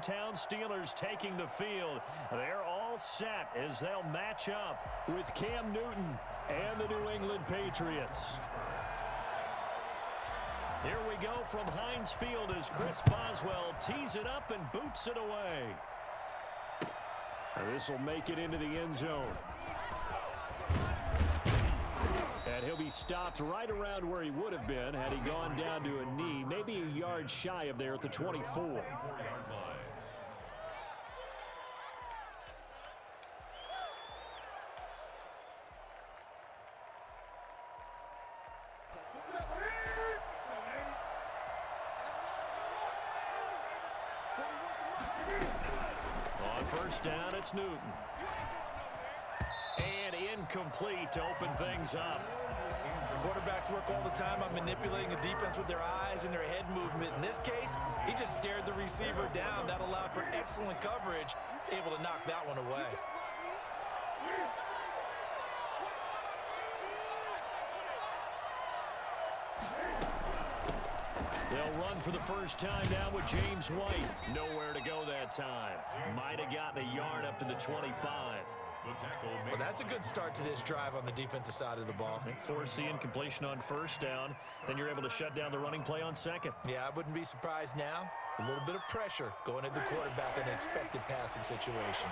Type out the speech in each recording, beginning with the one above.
hometown Steelers taking the field. They're all set as they'll match up with Cam Newton and the New England Patriots. Here we go from Heinz Field as Chris Boswell tees it up and boots it away. This will make it into the end zone. And he'll be stopped right around where he would have been had he gone down to a knee, maybe a yard shy of there at the 24. On first down, it's Newton. And incomplete to open things up. Quarterbacks work all the time on manipulating a defense with their eyes and their head movement. In this case, he just stared the receiver down. That allowed for excellent coverage, able to knock that one away. They'll run for the first time now with James White. Nowhere to go that time. Might have gotten a yard up to the 25. Well, that's a good start to this drive on the defensive side of the ball. They force the incompletion on first down. Then you're able to shut down the running play on second. Yeah, I wouldn't be surprised now. A little bit of pressure going at the quarterback in an expected passing situation.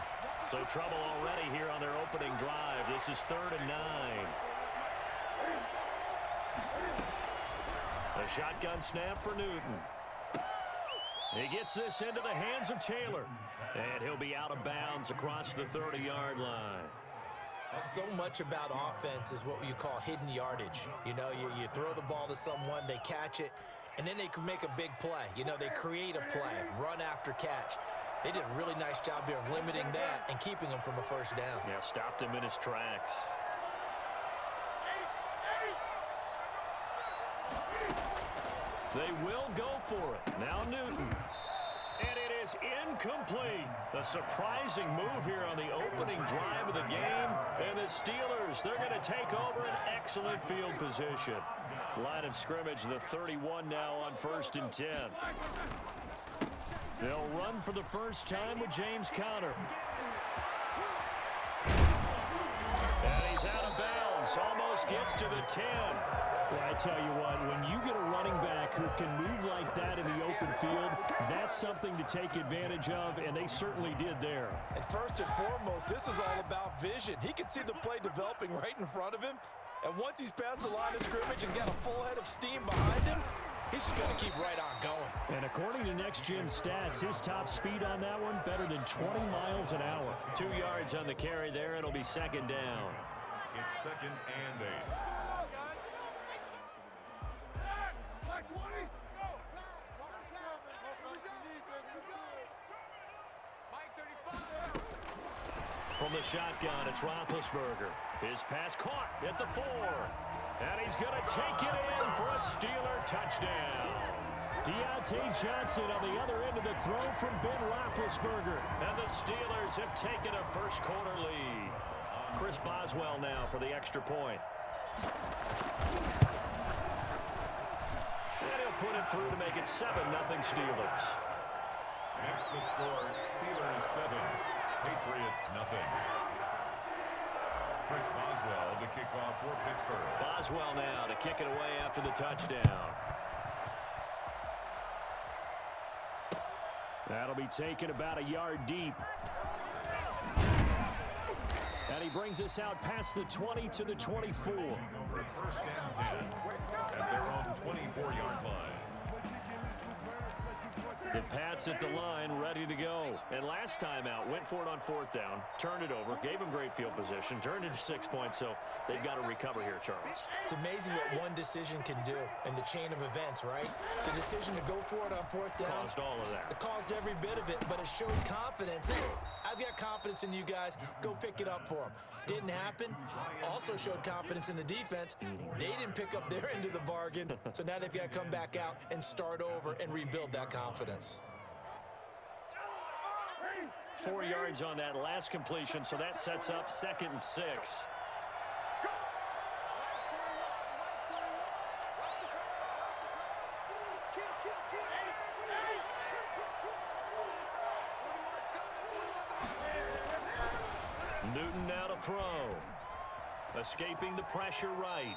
So trouble already here on their opening drive. This is 3rd and 9. A shotgun snap for Newton. He gets this into the hands of Taylor. And he'll be out of bounds across the 30-yard line. So much about offense is what you call hidden yardage. You know, you throw the ball to someone, they catch it, and then they can make a big play. You know, they create a play, run after catch. They did a really nice job here of limiting that and keeping him from a first down. Yeah, stopped him in his tracks. They will go for it. Now Newton. And it is incomplete. A surprising move here on the opening drive of the game. And the Steelers, they're going to take over an excellent field position. Line of scrimmage, the 31 now on 1st and 10. They'll run for the first time with James Conner. And he's out of bounds. Almost gets to the 10. Well, I tell you what, when you get a running back who can move like that in the open field, that's something to take advantage of, and they certainly did there. And first and foremost, this is all about vision. He can see the play developing right in front of him, and once he's past the line of scrimmage and got a full head of steam behind him, he's just going to keep right on going. And according to Next Gen Stats, his top speed on that one, better than 20 miles an hour. 2 yards on the carry there. It'll be 2nd down. It's 2nd and 8. From the shotgun, it's Roethlisberger. His pass caught at the 4. And he's going to take it in for a Steeler touchdown. Deontay Johnson on the other end of the throw from Ben Roethlisberger. And the Steelers have taken a first-quarter lead. Chris Boswell now for the extra point. And he'll put it through to make it 7-0 Steelers. Next the score, Steelers 7, Patriots nothing. Chris Boswell to kick off for Pittsburgh. Boswell now to kick it away after the touchdown. That'll be taken about a yard deep. And he brings us out past the 20 to the 24. For 1st and 10 at their own 24-yard line. The Pats at the line, ready to go. And last time out, went for it on 4th down, turned it over, gave him great field position, turned it to 6 points, so they've got to recover here, Charles. It's amazing what one decision can do in the chain of events, right? The decision to go for it on 4th down. Caused all of that. It caused every bit of it, but it showed confidence. Hey, I've got confidence in you guys. Go pick it up for them. Didn't happen. Also showed confidence in the defense. They didn't pick up their end of the bargain, so now they've got to come back out and start over and rebuild that confidence. 4 yards on that last completion, so that sets up 2nd and 6. Newton now to throw. Escaping the pressure right.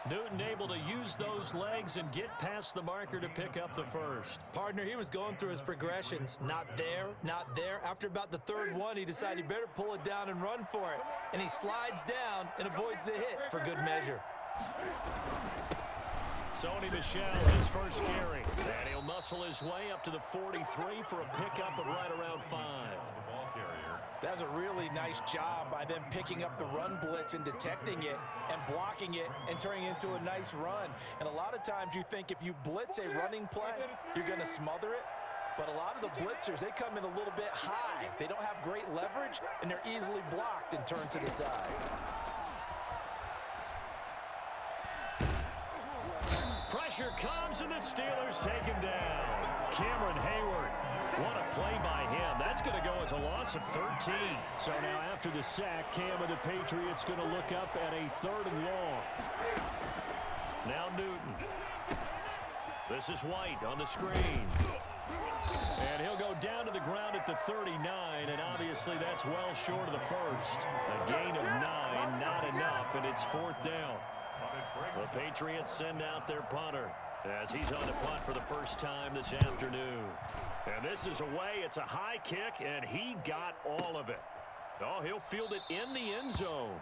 Newton able to use those legs and get past the marker to pick up the first. Partner, he was going through his progressions. Not there, not there. After about the third one, he decided he better pull it down and run for it. And he slides down and avoids the hit for good measure. Sony Michel, his first carry. And he'll muscle his way up to the 43 for a pickup of right around 5. The ball carrier. That's a really nice job by them picking up the run blitz and detecting it and blocking it and turning it into a nice run. And a lot of times you think if you blitz a running play, you're going to smother it. But a lot of the blitzers, they come in a little bit high. They don't have great leverage, and they're easily blocked and turned to the side. Pressure comes, and the Steelers take him down. Cameron Hayward, what a play by him. That's going to go as a loss of 13. So now after the sack, Cam and the Patriots going to look up at a 3rd and long. Now Newton. This is White on the screen. And he'll go down to the ground at the 39, and obviously that's well short of the first. A gain of 9, not enough, and it's 4th down. The Patriots send out their punter as he's on the punt for the first time this afternoon. And this is away. It's a high kick, and he got all of it. Oh, he'll field it in the end zone.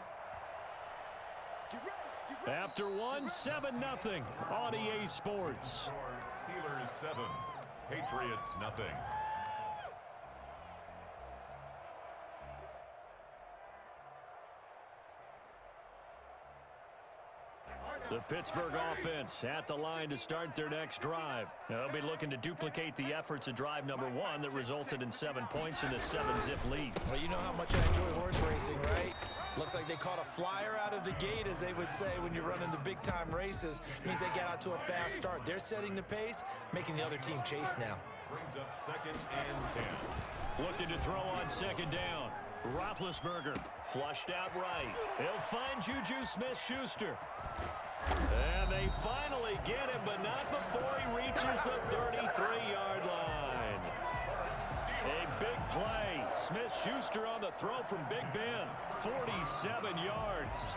After one, 7-0 on EA Sports. Steelers 7, Patriots nothing. The Pittsburgh offense at the line to start their next drive. They'll be looking to duplicate the efforts of drive number 1 that resulted in 7 points in the 7-zip lead. Well, you know how much I enjoy horse racing, right? Looks like they caught a flyer out of the gate, as they would say when you're running the big-time races. It means they get out to a fast start. They're setting the pace, making the other team chase now. Brings up 2nd and 10. Looking to throw on 2nd down. Roethlisberger flushed out right. He'll find Juju Smith-Schuster. And they finally get him, but not before he reaches the 33-yard line. A big play. Smith-Schuster on the throw from Big Ben. 47 yards.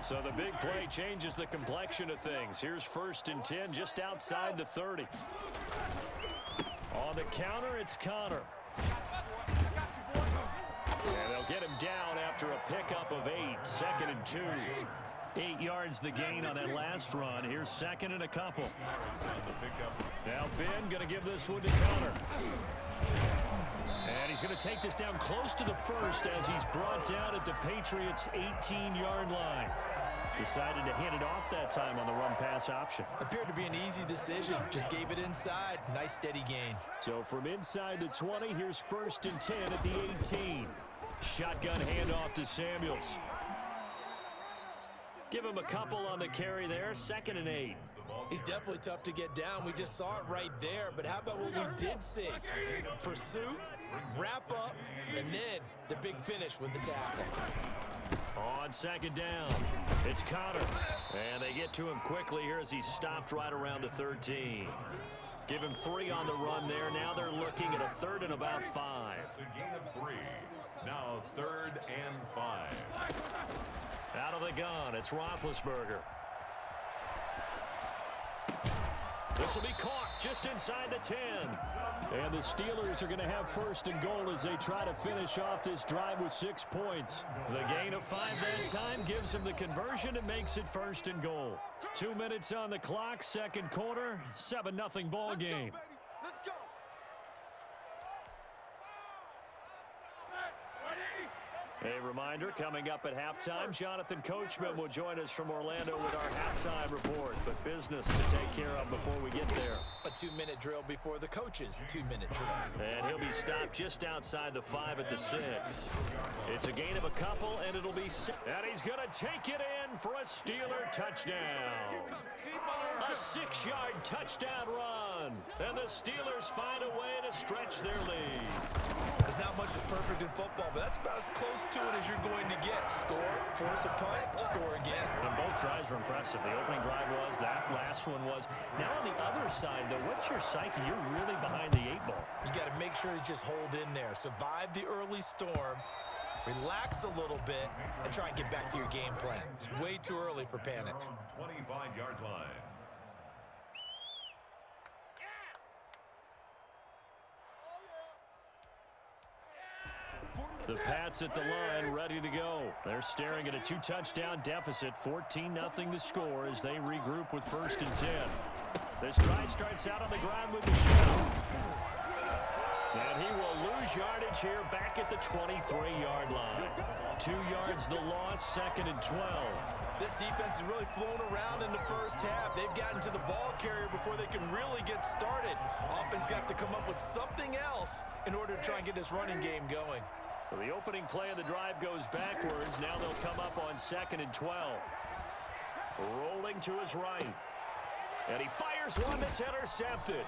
So the big play changes the complexion of things. Here's 1st and 10 just outside the 30. On the counter, it's Connor. And they'll get him down after a pickup of 8. 2nd and 2. 8 yards the gain on that last run. Here's 2nd and a couple. Now Ben going to give this one to Connor. And he's going to take this down close to the 1st as he's brought down at the Patriots' 18-yard line. Decided to hand it off that time on the run-pass option. Appeared to be an easy decision. Just gave it inside. Nice steady gain. So from inside the 20, here's 1st and 10 at the 18. Shotgun handoff to Samuels. Give him a couple on the carry there. 2nd and 8. He's definitely tough to get down. We just saw it right there. But how about what we did see? Pursuit, wrap up, and then the big finish with the tackle. On 2nd down, it's Connor. And they get to him quickly here as he's stopped right around the 13. Give him 3 on the run there. Now they're looking at a 3rd and about 5. It's a gain of 3. Now 3rd and 5. Out of the gun, it's Roethlisberger. This will be caught just inside the 10. And the Steelers are going to have 1st and goal as they try to finish off this drive with 6 points. The gain of 5 that time gives them the conversion and makes it 1st and goal. 2 minutes on the clock, 2nd quarter, 7-0 ball game. Let's go. A reminder, coming up at halftime, Jonathan Coachman will join us from Orlando with our halftime report. But business to take care of before we get there. A 2-minute drill before the coach's 2-minute drill. And he'll be stopped just outside the 5 at the 6. It's a gain of a couple, and it'll be 6. And he's going to take it in for a Steeler touchdown. A 6-yard touchdown run. And the Steelers find a way to stretch their lead. There's not much that's perfect in football, but that's about as close to it as you're going to get. Score, force a punt, score again. And both drives were impressive. The opening drive was, that last one was. Now on the other side, though, what's your psyche? You're really behind the 8-ball. You got to make sure you just hold in there. Survive the early storm, relax a little bit, and try and get back to your game plan. It's way too early for panic. 25-yard line. The Pats at the line, ready to go. They're staring at a 2-touchdown deficit, 14-0 the score as they regroup with 1st and 10. This drive starts out on the ground with the shout. And he will lose yardage here back at the 23-yard line. 2 yards the loss, 2nd and 12. This defense has really flown around in the first half. They've gotten to the ball carrier before they can really get started. Offense got to come up with something else in order to try and get this running game going. So the opening play of the drive goes backwards. Now they'll come up on 2nd and 12. Rolling to his right. And he fires one that's intercepted.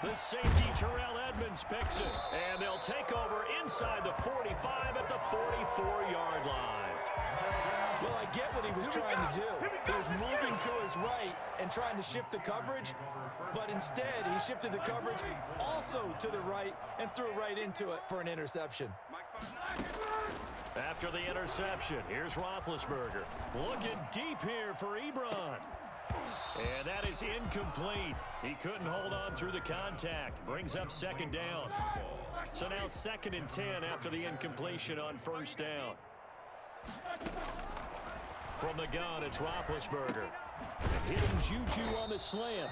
The safety, Terrell Edmonds, picks it. And they'll take over inside the 45 at the 44-yard line. Well, I get what he was trying to do. He was moving to his right and trying to shift the coverage, but instead he shifted the coverage also to the right and threw right into it for an interception. After the interception, here's Roethlisberger. Looking deep here for Ebron. And that is incomplete. He couldn't hold on through the contact. Brings up 2nd down. So now 2nd and 10 after the incompletion on 1st down. From the gun, it's Roethlisberger. Hidden Juju on the slant.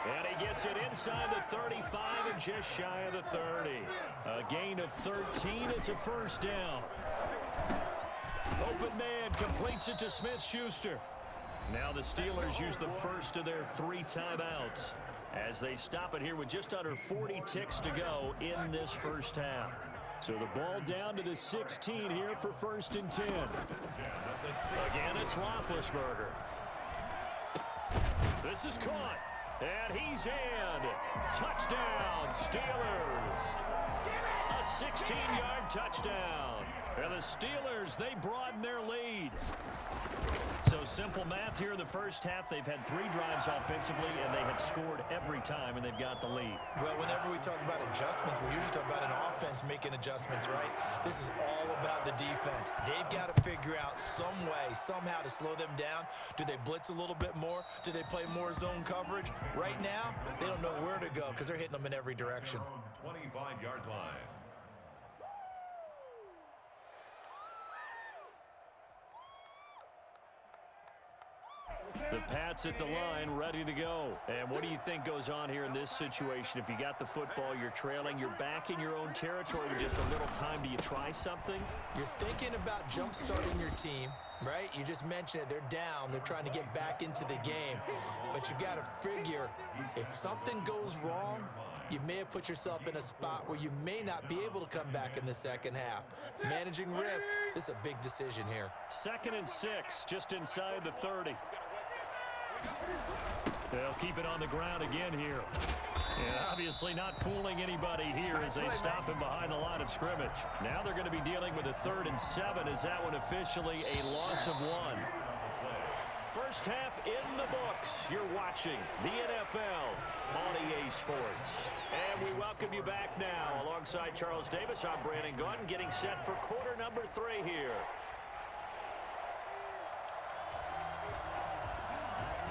And he gets it inside the 35 and just shy of the 30. A gain of 13. It's a 1st down. Open man completes it to Smith-Schuster. Now the Steelers use the first of their 3 timeouts as they stop it here with just under 40 ticks to go in this first half. So the ball down to the 16 here for 1st and 10. Again, it's Roethlisberger. This is caught. And he's in. Touchdown, Steelers. A 16-yard touchdown. And the Steelers, they broaden their lead. So simple math here in the first half. They've had 3 drives offensively, and they have scored every time, and they've got the lead. Well, whenever we talk about adjustments, we usually talk about an offense making adjustments, right? This is all about the defense. They've got to figure out some way, somehow to slow them down. Do they blitz a little bit more? Do they play more zone coverage? Right now, they don't know where to go because they're hitting them in every direction. 25-yard line. The Pats at the line, ready to go. And what do you think goes on here in this situation? If you got the football, you're trailing, you're back in your own territory with just a little time. Do you try something? You're thinking about jump-starting your team, right? You just mentioned it. They're down. They're trying to get back into the game. But you got to figure, if something goes wrong, you may have put yourself in a spot where you may not be able to come back in the second half. Managing risk, this is a big decision here. 2nd and 6, just inside the 30. They'll keep it on the ground again here. And obviously not fooling anybody here as they stop him behind the line of scrimmage. Now they're going to be dealing with a 3rd and 7 as that one officially a loss of 1. First half in the books. You're watching the NFL on EA Sports. And we welcome you back now. Alongside Charles Davis, I'm Brandon Gunn, getting set for quarter number 3 here.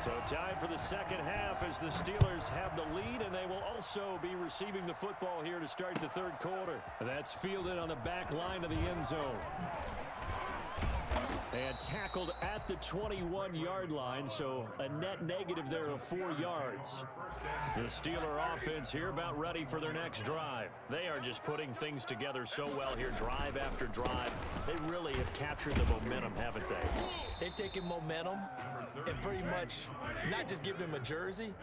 So time for the second half as the Steelers have the lead, and they will also be receiving the football here to start the 3rd quarter. That's fielded on the back line of the end zone. And tackled at the 21-yard line, so a net negative there of 4 yards. The Steeler offense here about ready for their next drive. They are just putting things together so well here, drive after drive. They really have captured the momentum, haven't they? They've taken momentum and pretty much not just given them a jersey,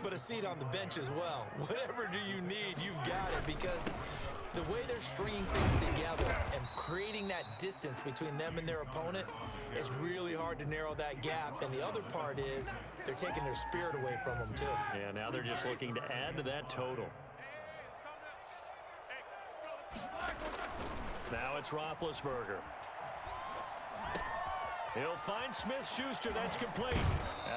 but a seat on the bench as well. Whatever do you need, you've got it, because the way they're stringing things together and creating that distance between them and their opponent, it's really hard to narrow that gap. And the other part is they're taking their spirit away from them, too. Yeah, now they're just looking to add to that total. Now it's Roethlisberger. He'll find Smith-Schuster. That's complete.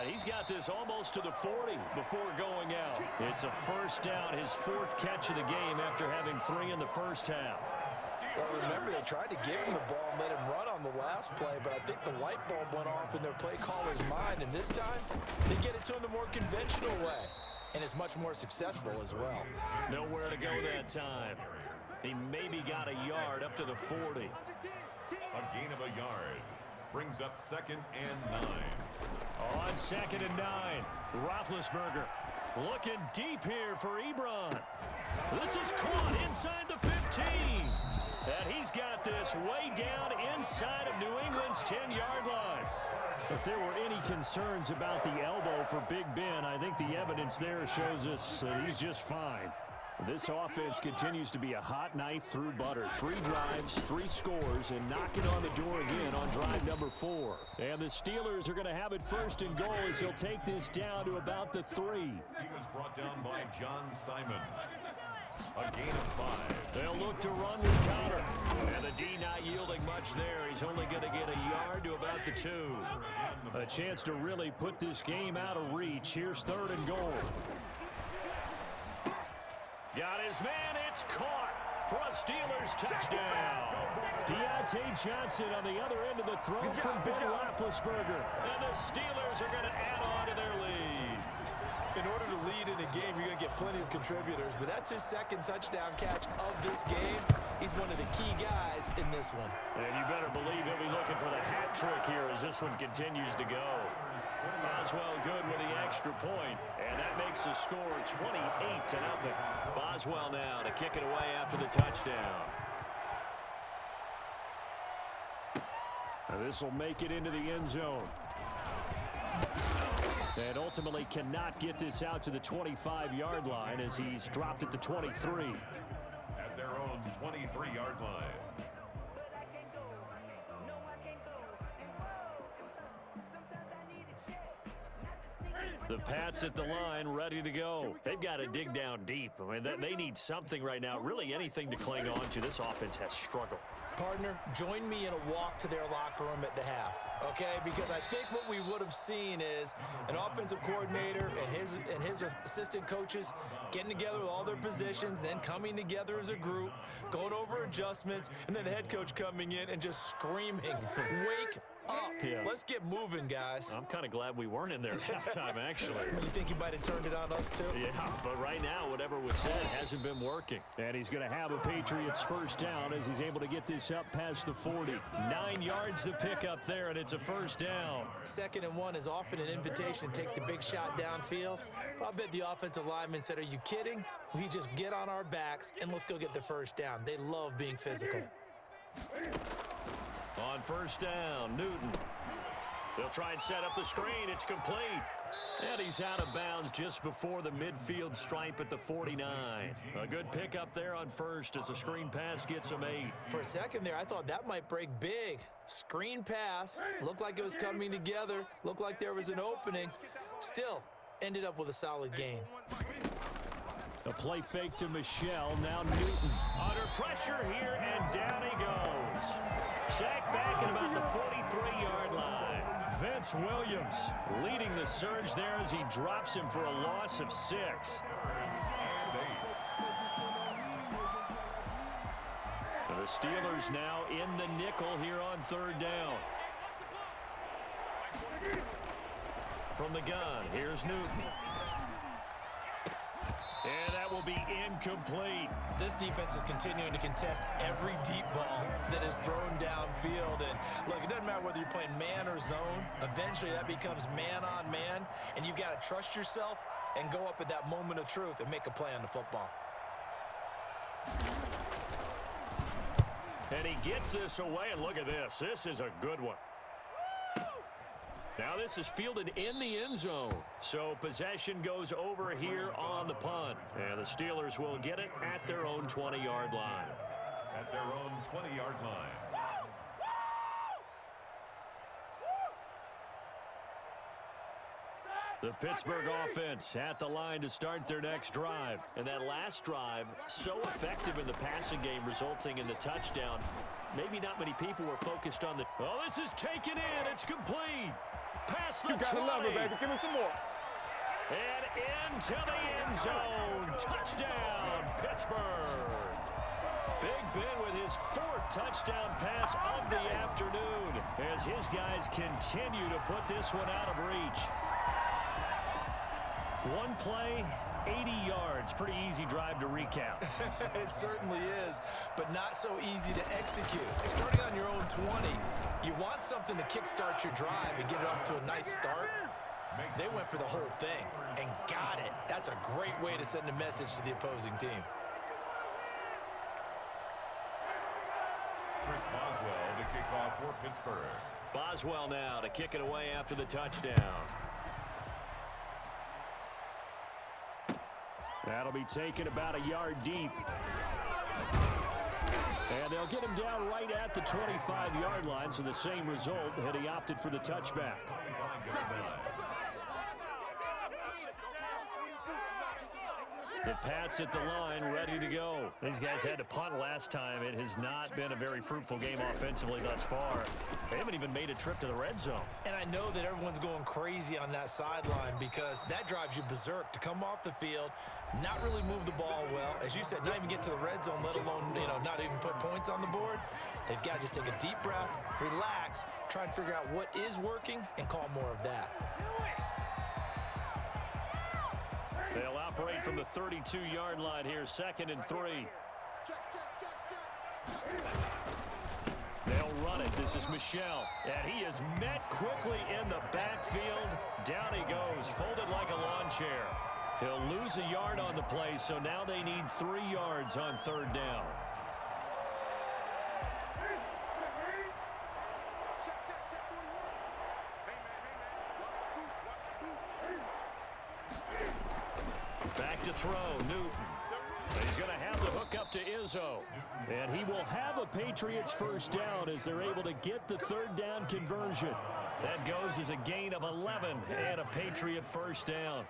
He's got this almost to the 40 before going out. It's a first down, his fourth catch of the game after having 3 in the first half. Well, remember, they tried to give him the ball and let him run on the last play, but I think the light bulb went off in their play caller's mind, and this time they get it to him the more conventional way, and it's much more successful as well. Nowhere to go that time. He maybe got a yard up to the 40. A gain of a yard. Brings up 2nd and 9. On 2nd and 9, Roethlisberger looking deep here for Ebron. This is caught inside the 15. And he's got this way down inside of New England's 10-yard line. If there were any concerns about the elbow for Big Ben, I think the evidence there shows us that he's just fine. This offense continues to be a hot knife through butter. 3 drives, 3 scores, and knocking on the door again on drive number 4. And the Steelers are going to have it 1st and goal as they'll take this down to about the 3. He was brought down by John Simon. A gain of 5. They'll look to run with Connor. And the D not yielding much there. He's only going to get a yard to about the 2. A chance to really put this game out of reach. Here's 3rd and goal. Got his man, it's caught for a Steelers touchdown. Deontay Johnson on the other end of the throw from Ben Roethlisberger. And the Steelers are going to add on to their lead. In order to lead in a game, you're going to get plenty of contributors, but that's his 2nd touchdown catch of this game. He's one of the key guys in this one. And you better believe he'll be looking for the hat trick here as this one continues to go. Boswell good with the extra point, and that makes the score 28-0. Boswell now to kick it away after the touchdown. This will make it into the end zone. And ultimately cannot get this out to the 25-yard line as he's dropped at the 23. At their own 23-yard line. The Pats at the line, ready to go. They've got to dig down deep. I mean, they need something right now, really anything to cling on to. This offense has struggled. Partner, join me in a walk to their locker room at the half, okay? Because I think what we would have seen is an offensive coordinator and his assistant coaches getting together with all their positions, then coming together as a group, going over adjustments, and then the head coach coming in and just screaming, wake up. Yeah. Let's get moving, guys. I'm kind of glad we weren't in there at halftime, actually. You think he might have turned it on us, too? Yeah, but right now, whatever was said hasn't been working. And he's going to have a Patriots 1st down as he's able to get this up past the 40. 9 yards to pick up there, and it's a 1st down. 2nd and 1 is often an invitation to take the big shot downfield. But I bet the offensive lineman said, are you kidding? We just get on our backs, and let's go get the 1st down. They love being physical. On 1st down, Newton. They'll try and set up the screen. It's complete. And he's out of bounds just before the midfield stripe at the 49. A good pickup there on 1st as the screen pass gets him 8. For a second there, I thought that might break big. Screen pass. Looked like it was coming together. Looked like there was an opening. Still, ended up with a solid gain. A play fake to Michelle. Now Newton under pressure here, and down he goes. Sacked back at about the 43-yard line. Vince Williams leading the surge there as he drops him for a loss of 6. The Steelers now in the nickel here on 3rd down. From the gun, here's Newton. And that will be incomplete. This defense is continuing to contest every deep ball that is thrown downfield. And look, it doesn't matter whether you're playing man or zone. Eventually that becomes man on man. And you've got to trust yourself and go up at that moment of truth and make a play on the football. And he gets this away, and look at this. This is a good one. Now this is fielded in the end zone. So possession goes over here on the punt. And the Steelers will get it at their own 20-yard line. At their own 20-yard line. The Pittsburgh offense at the line to start their next drive. And that last drive, so effective in the passing game, resulting in the touchdown. Maybe not many people were focused on the... Oh, this is taken in. It's complete. Past the 20. You gotta love it, baby. Give me some more. And into the end zone. Touchdown, Pittsburgh. Big Ben with his fourth touchdown pass of the afternoon as his guys continue to put this one out of reach. One play, 80 yards. Pretty easy drive to recap. It certainly is, but not so easy to execute. Starting on your own 20, you want something to kickstart your drive and get it off to a nice start. They went for the whole thing and got it. That's a great way to send a message to the opposing team. Chris Boswell to kick off for Pittsburgh. Boswell now to kick it away after the touchdown. That'll be taken about a yard deep. And they'll get him down right at the 25-yard line, so the same result had he opted for the touchback. The Pats at the line, ready to go. These guys had to punt last time. It has not been a very fruitful game offensively thus far. They haven't even made a trip to the red zone. And I know that everyone's going crazy on that sideline because that drives you berserk to come off the field, not really move the ball well. As you said, not even get to the red zone, let alone, not even put points on the board. They've got to just take a deep breath, relax, try and figure out what is working, and call more of that. They'll operate from the 32-yard line here, 2nd and 3. They'll run it. This is Michel. And he is met quickly in the backfield. Down he goes, folded like a lawn chair. He'll lose a yard on the play, so now they need 3 yards on 3rd down. Back to throw, Newton. He's going to have the hook up to Izzo. And he will have a Patriots first down as they're able to get the 3rd down conversion. That goes as a gain of 11 and a Patriot first down.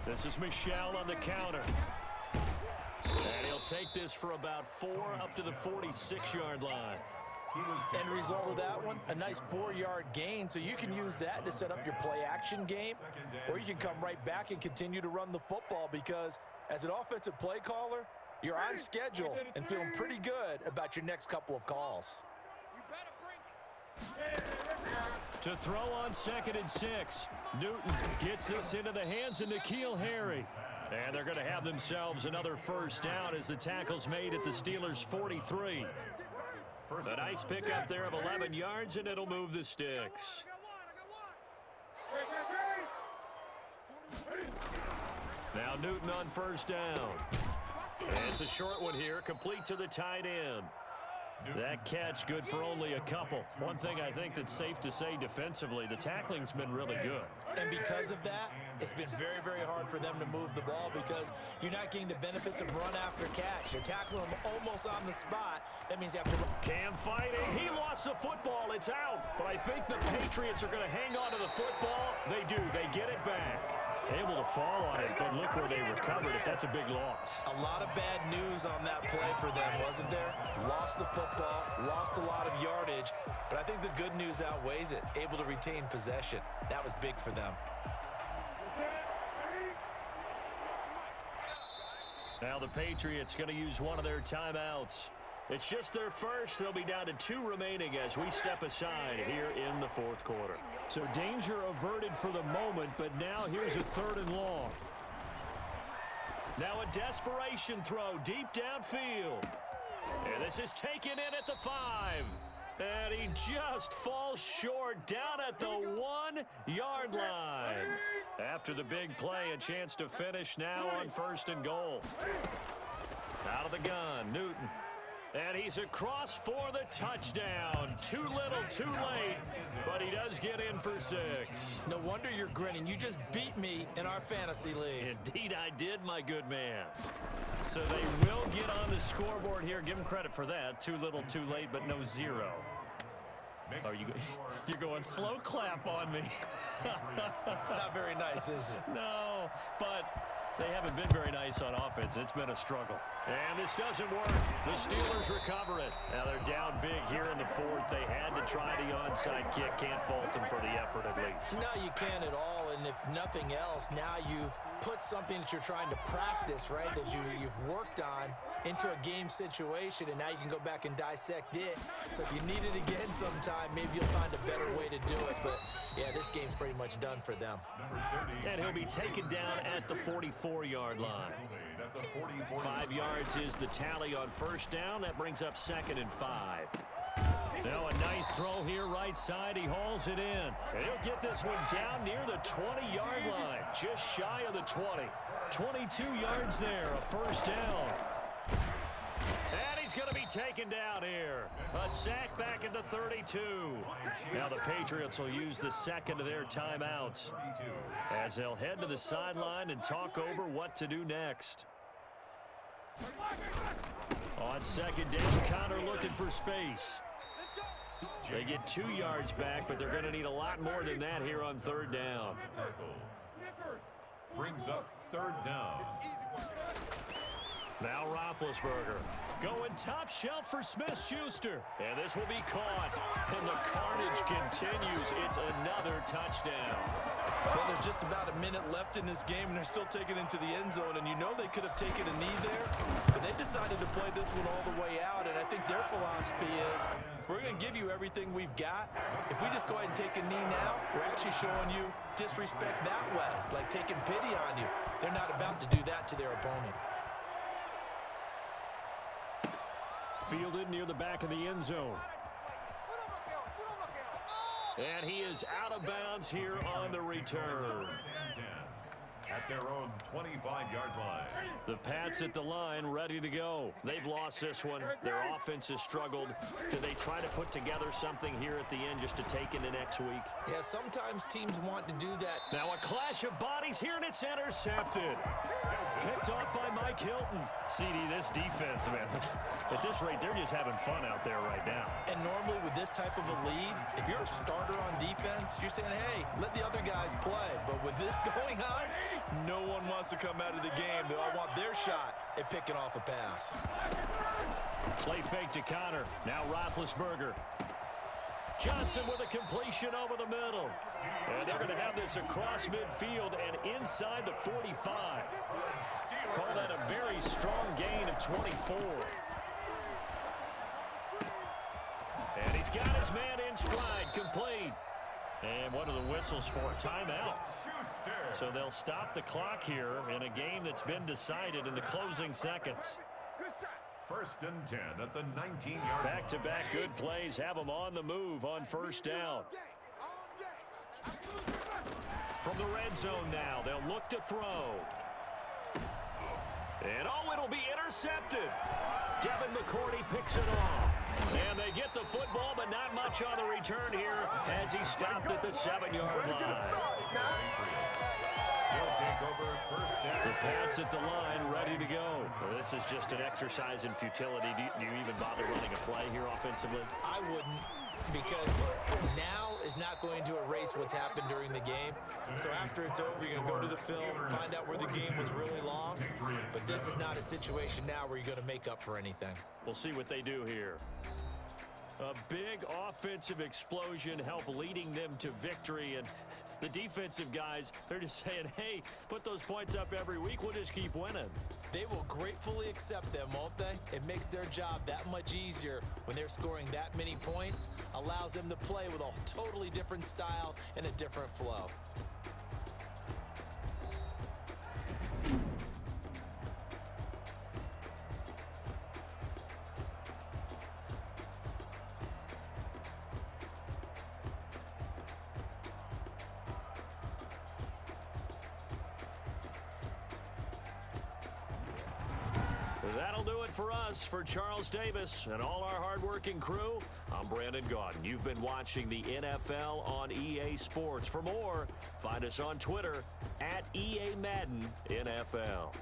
This is Michel on the counter. And he'll take this for about 4 up to the 46-yard line. End result of that one, a nice 4-yard gain, so you can use that to set up your play-action game, or you can come right back and continue to run the football because as an offensive play caller, you're on schedule and feeling pretty good about your next couple of calls. To throw on 2nd and 6. Newton gets this into the hands of N'Keal Harry. And they're going to have themselves another first down as the tackle's made at the Steelers' 43. A nice pickup there of 11 yards, and it'll move the sticks. Now Newton on first down. And it's a short one here, complete to the tight end. That catch good for only a couple. One thing I think that's safe to say defensively, the tackling's been really good. And because of that, it's been very, very hard for them to move the ball because you're not getting the benefits of run after catch. They're tackling them almost on the spot. That means you have to run. Cam fighting. He lost the football. It's out. But I think the Patriots are going to hang on to the football. They do. They get it back. Able to fall on it, but look where they recovered it. That's a big loss. A lot of bad news on that play for them, wasn't there? Lost the football, lost a lot of yardage, but I think the good news outweighs it. Able to retain possession. That was big for them. Now the Patriots going to use one of their timeouts. It's just their first. They'll be down to 2 remaining as we step aside here in the 4th quarter. So danger averted for the moment, but now here's a 3rd and long. Now a desperation throw deep downfield. And this is taken in at the 5. And he just falls short down at the 1-yard line. After the big play, a chance to finish now on 1st and goal. Out of the gun, Newton. And he's across for the touchdown. Too little, too late, but he does get in for 6. No wonder you're grinning. You just beat me in our fantasy league. Indeed I did, my good man. So they will get on the scoreboard here. Give him credit for that. Too little, too late, but no 0. Are you're going slow clap on me. Not very nice, is it? No, but they haven't been very nice on offense. It's been a struggle. And this doesn't work. The Steelers recover it. Now they're down big here in the fourth. They had to try the onside kick. Can't fault them for the effort at least. No, you can't at all. And if nothing else, now you've put something that you're trying to practice, right, that you've worked on into a game situation, and now you can go back and dissect it. So if you need it again sometime, maybe you'll find a better way to do it. But, yeah, this game's pretty much done for them. And he'll be taken down at the 44-yard line. 5 yards is the tally on first down. That brings up 2nd and 5. Now a nice throw here right side. He hauls it in. And he'll get this one down near the 20-yard line, just shy of the 20. 22 yards there, a first down. And he's going to be taken down here. A sack back at the 32. Now the Patriots will use the second of their timeouts as they'll head to the sideline and talk over what to do next. On second down, Connor looking for space. They get 2 yards back, but they're going to need a lot more than that here on third down. Brings up third down. Now Roethlisberger going top shelf for Smith-Schuster. And this will be caught. And the carnage continues. It's another touchdown. Well, there's just about a minute left in this game, and they're still taking it into the end zone. And you know they could have taken a knee there, but they decided to play this one all the way out. And I think their philosophy is, we're going to give you everything we've got. If we just go ahead and take a knee now, we're actually showing you disrespect that way, like taking pity on you. They're not about to do that to their opponent. Fielded near the back of the end zone. And he is out of bounds here on the return. At their own 25-yard line. The Pats at the line, ready to go. They've lost this one. Their offense has struggled. Do they try to put together something here at the end just to take into next week? Yeah, sometimes teams want to do that. Now a clash of bodies here, and it's intercepted. Picked off by Mike Hilton. CD, this defense, man, at this rate, they're just having fun out there right now. And normally with this type of a lead, if you're a starter on defense, you're saying, hey, let the other guys play. But with this going on, no one wants to come out of the game. They all want their shot at picking off a pass. Play fake to Connor. Now Roethlisberger. Johnson with a completion over the middle. And they're going to have this across midfield and inside the 45. Call that a very strong gain of 24. And he's got his man in stride, complete. And what are the whistles for? Timeout. So they'll stop the clock here in a game that's been decided in the closing seconds. 1st and 10 at the 19-yard line. Back-to-back good plays have them on the move on first down. From the red zone now, they'll look to throw. And oh, it'll be intercepted. Devin McCourty picks it off. And they get the football, but not much on the return here as he stopped at the 7-yard line. The Pats at the line, ready to go. Well, this is just an exercise in futility. Do you even bother running a play here offensively? I wouldn't, because now is not going to erase what's happened during the game. So after it's over, you're going to go to the film, find out where the game was really lost. But this is not a situation now where you're going to make up for anything. We'll see what they do here. A big offensive explosion help leading them to victory. And the defensive guys, they're just saying, hey, put those points up every week. We'll just keep winning. They will gratefully accept them, won't they? It makes their job that much easier when they're scoring that many points. Allows them to play with a totally different style and a different flow. That'll do it for us. For Charles Davis and all our hardworking crew, I'm Brandon Gaudin. You've been watching the NFL on EA Sports. For more, find us on Twitter at EA Madden NFL.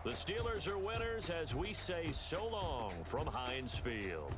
The Steelers are winners as we say so long from Heinz Field.